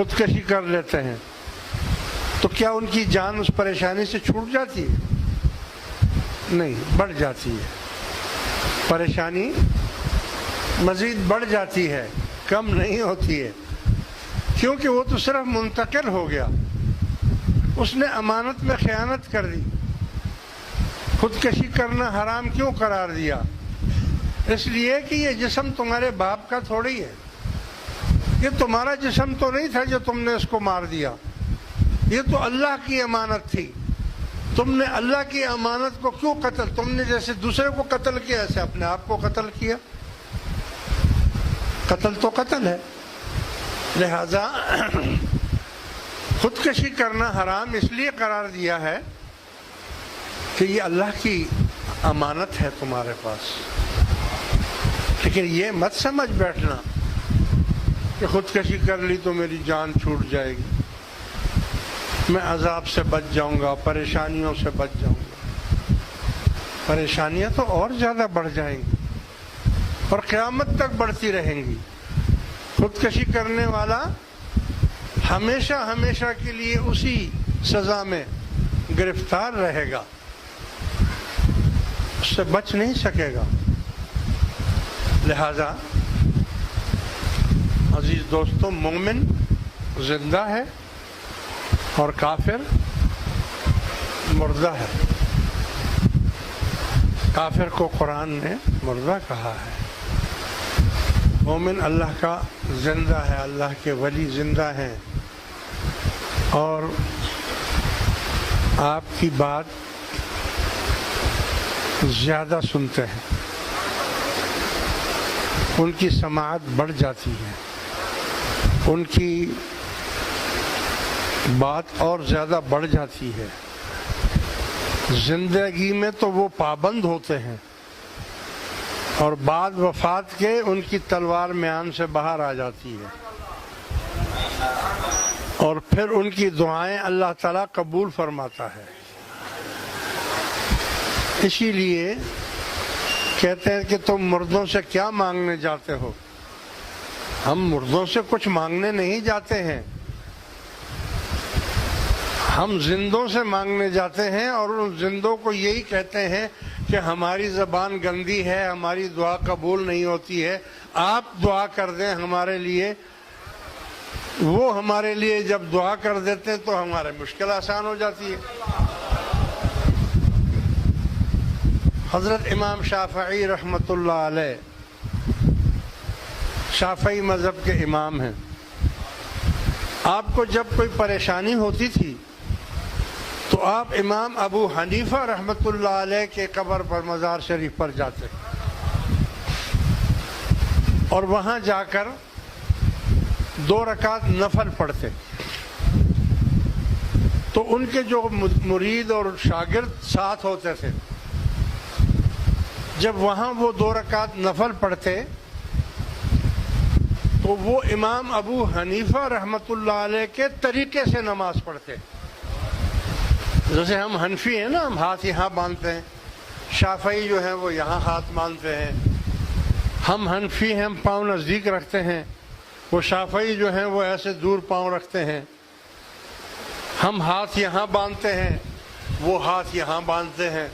خودکشی کر لیتے ہیں تو کیا ان کی جان اس پریشانی سے چھوٹ جاتی ہے؟ نہیں، بڑھ جاتی ہے۔ پریشانی مزید بڑھ جاتی ہے، کم نہیں ہوتی ہے، کیونکہ وہ تو صرف منتقل ہو گیا، اس نے امانت میں خیانت کر دی۔ خودکشی کرنا حرام کیوں قرار دیا؟ اس لیے کہ یہ جسم تمہارے باپ کا تھوڑی ہے، یہ تمہارا جسم تو نہیں تھا جو تم نے اس کو مار دیا، یہ تو اللہ کی امانت تھی۔ تم نے اللہ کی امانت کو کیوں قتل؟ تم نے جیسے دوسرے کو قتل کیا ایسے اپنے آپ کو قتل کیا۔ قتل تو قتل ہے۔ لہذا خودکشی کرنا حرام اس لیے قرار دیا ہے کہ یہ اللہ کی امانت ہے تمہارے پاس۔ لیکن یہ مت سمجھ بیٹھنا کہ خودکشی کر لی تو میری جان چھوٹ جائے گی، میں عذاب سے بچ جاؤں گا، پریشانیوں سے بچ جاؤں گا۔ پریشانیاں تو اور زیادہ بڑھ جائیں گی اور قیامت تک بڑھتی رہیں گی۔ خودکشی کرنے والا ہمیشہ ہمیشہ کے لیے اسی سزا میں گرفتار رہے گا، اس سے بچ نہیں سکے گا۔ لہذا عزیز دوستو، مومن زندہ ہے اور کافر مردہ ہے۔ کافر کو قرآن نے مردہ کہا ہے، مومن اللہ کا زندہ ہے، اللہ کے ولی زندہ ہیں اور آپ کی بات زیادہ سنتے ہیں، ان کی سماعت بڑھ جاتی ہے، ان کی بات اور زیادہ بڑھ جاتی ہے۔ زندگی میں تو وہ پابند ہوتے ہیں اور بعد وفات کے ان کی تلوار میان سے باہر آ جاتی ہے اور پھر ان کی دعائیں اللہ تعالیٰ قبول فرماتا ہے۔ اسی لیے کہتے ہیں کہ تم مردوں سے کیا مانگنے جاتے ہو؟ ہم مردوں سے کچھ مانگنے نہیں جاتے ہیں، ہم زندوں سے مانگنے جاتے ہیں اور ان زندوں کو یہی کہتے ہیں کہ ہماری زبان گندی ہے، ہماری دعا قبول نہیں ہوتی ہے، آپ دعا کر دیں ہمارے لیے۔ وہ ہمارے لیے جب دعا کر دیتے ہیں تو ہماری مشکل آسان ہو جاتی ہے۔ حضرت امام شافعی رحمۃ اللہ علیہ شافعی مذہب کے امام ہیں، آپ کو جب کوئی پریشانی ہوتی تھی تو آپ امام ابو حنیفہ رحمۃ اللہ علیہ کے قبر پر، مزار شریف پر جاتے اور وہاں جا کر 2 رکعت نفل پڑھتے، تو ان کے جو مرید اور شاگرد ساتھ ہوتے تھے، جب وہاں وہ 2 رکعت نفل پڑھتے تو وہ امام ابو حنیفہ رحمۃ اللہ علیہ کے طریقے سے نماز پڑھتے۔ جیسے ہم حنفی ہیں نا، ہم ہاتھ یہاں باندھتے ہیں، شافعی جو ہیں وہ یہاں ہاتھ باندھتے ہیں۔ ہم حنفی ہیں، ہم پاؤں نزدیک رکھتے ہیں، وہ شافعی جو ہیں وہ ایسے دور پاؤں رکھتے ہیں۔ ہم ہاتھ یہاں باندھتے ہیں، وہ ہاتھ یہاں باندھتے ہیں۔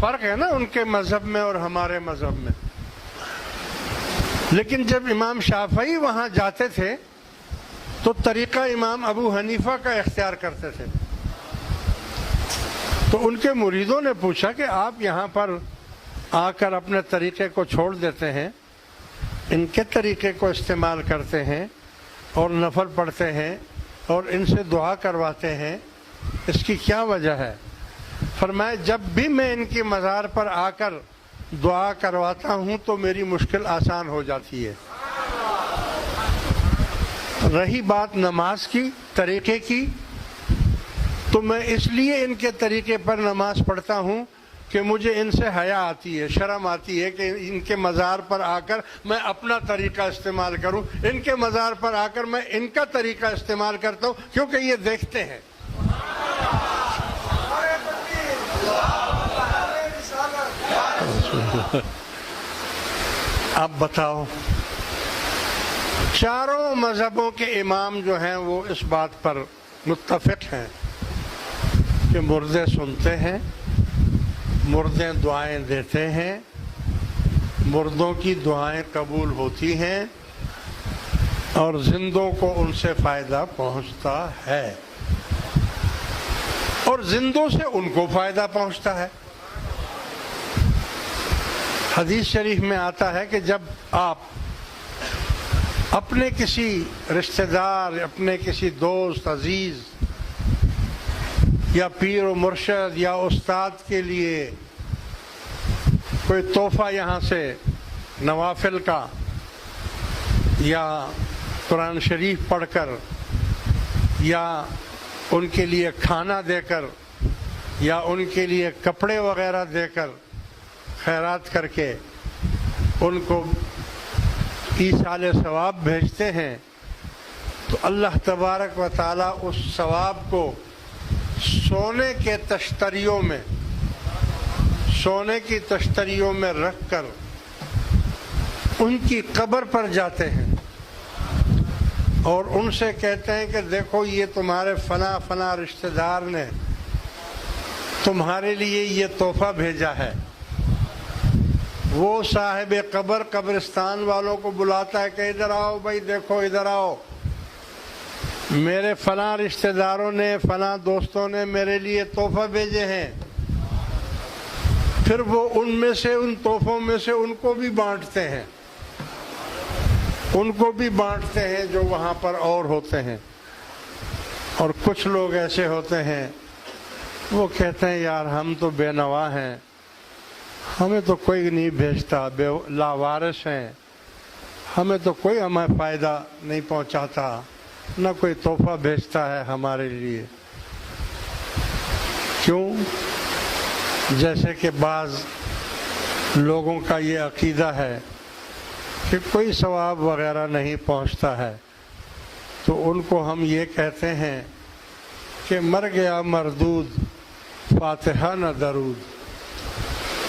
فرق ہے نا ان کے مذہب میں اور ہمارے مذہب میں۔ لیکن جب امام شافعی وہاں جاتے تھے تو طریقہ امام ابو حنیفہ کا اختیار کرتے تھے۔ تو ان کے مریدوں نے پوچھا کہ آپ یہاں پر آ کر اپنے طریقے کو چھوڑ دیتے ہیں، ان کے طریقے کو استعمال کرتے ہیں اور نفل پڑھتے ہیں اور ان سے دعا کرواتے ہیں، اس کی کیا وجہ ہے؟ فرمایا جب بھی میں ان کی مزار پر آ کر دعا کرواتا ہوں تو میری مشکل آسان ہو جاتی ہے۔ رہی بات نماز کی، طریقے کی، تو میں اس لیے ان کے طریقے پر نماز پڑھتا ہوں کہ مجھے ان سے حیا آتی ہے، شرم آتی ہے کہ ان کے مزار پر آ کر میں اپنا طریقہ استعمال کروں، ان کے مزار پر آ کر میں ان کا طریقہ استعمال کرتا ہوں، کیونکہ یہ دیکھتے ہیں۔ اب بتاؤ چاروں مذہبوں کے امام جو ہیں وہ اس بات پر متفق ہیں کہ مردے سنتے ہیں، مردے دعائیں دیتے ہیں، مردوں کی دعائیں قبول ہوتی ہیں اور زندوں کو ان سے فائدہ پہنچتا ہے اور زندوں سے ان کو فائدہ پہنچتا ہے۔ حدیث شریف میں آتا ہے کہ جب آپ اپنے کسی رشتہ دار، اپنے کسی دوست عزیز یا پیر و مرشد یا استاد کے لیے کوئی تحفہ یہاں سے نوافل کا یا قرآن شریف پڑھ کر یا ان کے لیے کھانا دے کر یا ان کے لیے کپڑے وغیرہ دے کر خیرات کر کے ان کو ایصال ثواب بھیجتے ہیں تو اللہ تبارک و تعالیٰ اس ثواب کو سونے کے تشتریوں میں، سونے کی تشتریوں میں رکھ کر ان کی قبر پر جاتے ہیں اور ان سے کہتے ہیں کہ دیکھو یہ تمہارے فلاں فلاں رشتہ دار نے تمہارے لیے یہ تحفہ بھیجا ہے۔ وہ صاحب قبر قبرستان والوں کو بلاتا ہے کہ ادھر آؤ بھائی، دیکھو ادھر آؤ، میرے فلاں رشتہ داروں نے، فلاں دوستوں نے میرے لیے تحفہ بھیجے ہیں۔ پھر وہ ان میں سے، ان تحفوں میں سے ان کو بھی بانٹتے ہیں، ان کو بھی بانٹتے ہیں جو وہاں پر اور ہوتے ہیں۔ اور کچھ لوگ ایسے ہوتے ہیں وہ کہتے ہیں یار ہم تو بے نوا ہیں، ہمیں تو کوئی نہیں بھیجتا، بے لاوارث ہیں، ہمیں تو کوئی ہمیں فائدہ نہیں پہنچاتا، نہ کوئی تحفہ بھیجتا ہے ہمارے لیے۔ کیوں؟ جیسے کہ بعض لوگوں کا یہ عقیدہ ہے کہ کوئی ثواب وغیرہ نہیں پہنچتا ہے، تو ان کو ہم یہ کہتے ہیں کہ مر گیا مردود، فاتحہ نہ درود۔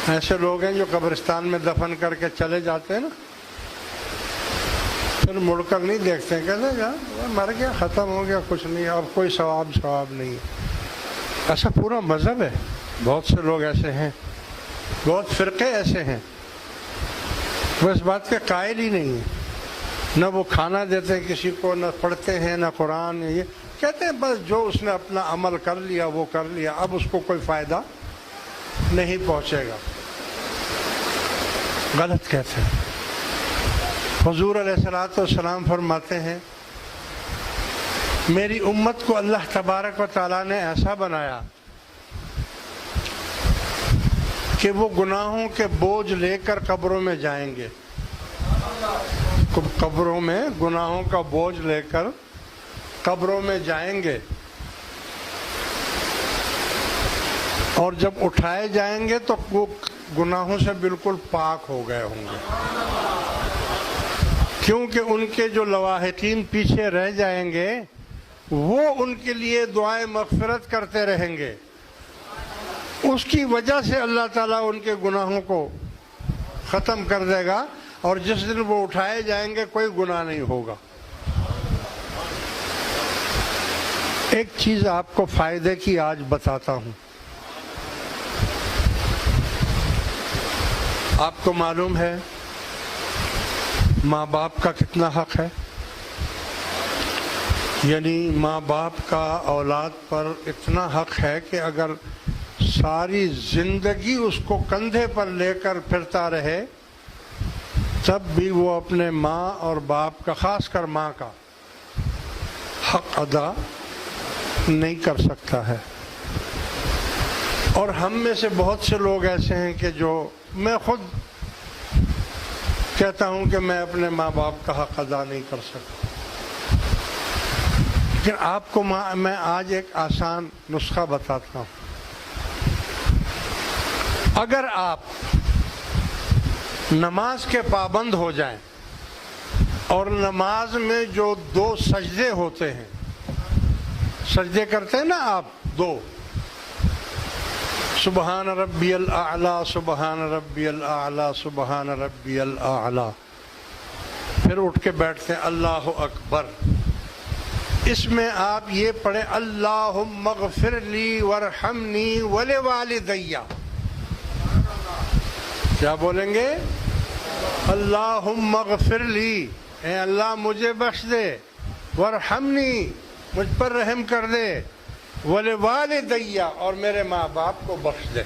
ایسے لوگ ہیں جو قبرستان میں دفن کر کے چلے جاتے ہیں نا، پھر مڑ کر نہیں دیکھتے ہیں، کہتے ہیں یار مر گیا، ختم ہو گیا، کچھ نہیں، اب کوئی ثواب نہیں۔ ایسا پورا مذہب ہے، بہت سے لوگ ایسے ہیں، بہت فرقے ایسے ہیں، وہ اس بات کے قائل ہی نہیں ہیں، نہ وہ کھانا دیتے ہیں کسی کو، نہ پڑھتے ہیں، نہ قرآن، یہ کہتے ہیں بس جو اس نے اپنا عمل کر لیا وہ کر لیا، اب اس کو کوئی فائدہ نہیں پہنچے گا۔ غلط کہتے ہیں۔ حضور علیہ الصلوۃ والسلام فرماتے ہیں میری امت کو اللہ تبارک و تعالیٰ نے ایسا بنایا کہ وہ گناہوں کے بوجھ لے کر قبروں میں جائیں گے، قبروں میں گناہوں کا بوجھ لے کر قبروں میں جائیں گے، اور جب اٹھائے جائیں گے تو وہ گناہوں سے بالکل پاک ہو گئے ہوں گے، کیونکہ ان کے جو لواحقین پیچھے رہ جائیں گے وہ ان کے لیے دعائیں مغفرت کرتے رہیں گے، اس کی وجہ سے اللہ تعالیٰ ان کے گناہوں کو ختم کر دے گا، اور جس دن وہ اٹھائے جائیں گے کوئی گناہ نہیں ہوگا۔ ایک چیز آپ کو فائدے کی آج بتاتا ہوں۔ آپ کو معلوم ہے ماں باپ کا کتنا حق ہے؟ یعنی ماں باپ کا اولاد پر اتنا حق ہے کہ اگر ساری زندگی اس کو کندھے پر لے کر پھرتا رہے تب بھی وہ اپنے ماں اور باپ کا، خاص کر ماں کا حق ادا نہیں کر سکتا ہے۔ اور ہم میں سے بہت سے لوگ ایسے ہیں کہ جو، میں خود کہتا ہوں کہ میں اپنے ماں باپ کا حق ادا نہیں کر سکتا، لیکن آپ کو میں آج ایک آسان نسخہ بتاتا ہوں۔ اگر آپ نماز کے پابند ہو جائیں اور نماز میں جو 2 سجدے ہوتے ہیں، سجدے کرتے ہیں نا آپ 2، سبحان ربی الاعلی، سبحان ربی الاعلی، سبحان ربی الاعلی، پھر اٹھ کے بیٹھتے ہیں اللہ اکبر. اس میں آپ یہ پڑھیں اللہم اغفر لی وارحمنی ولوالدی. کیا بولیں گے؟ اللہم اغفر لی، اے اللہ مجھے بخش دے، وارحمنی مجھ پر رحم کر دے، ولوالدی اور میرے ماں باپ کو بخش دے.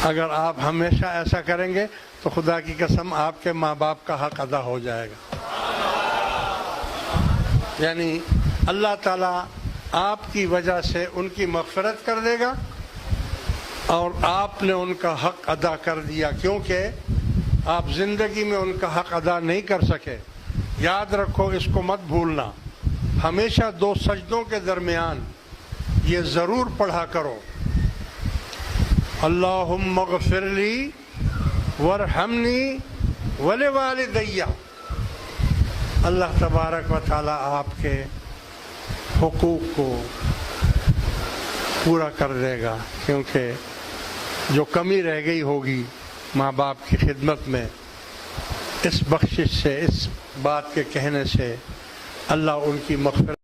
اگر آپ ہمیشہ ایسا کریں گے تو خدا کی قسم آپ کے ماں باپ کا حق ادا ہو جائے گا. یعنی اللہ تعالیٰ آپ کی وجہ سے ان کی مغفرت کر دے گا اور آپ نے ان کا حق ادا کر دیا، کیونکہ آپ زندگی میں ان کا حق ادا نہیں کر سکے. یاد رکھو، اس کو مت بھولنا، ہمیشہ دو سجدوں کے درمیان یہ ضرور پڑھا کرو اللہم اغفر لی وارحمنی ولوالدی. اللہ تبارک و تعالیٰ آپ کے حقوق کو پورا کر دے گا، کیونکہ جو کمی رہ گئی ہوگی ماں باپ کی خدمت میں، اس بخشش سے، اس بات کے کہنے سے اللہ ان کی مغفرت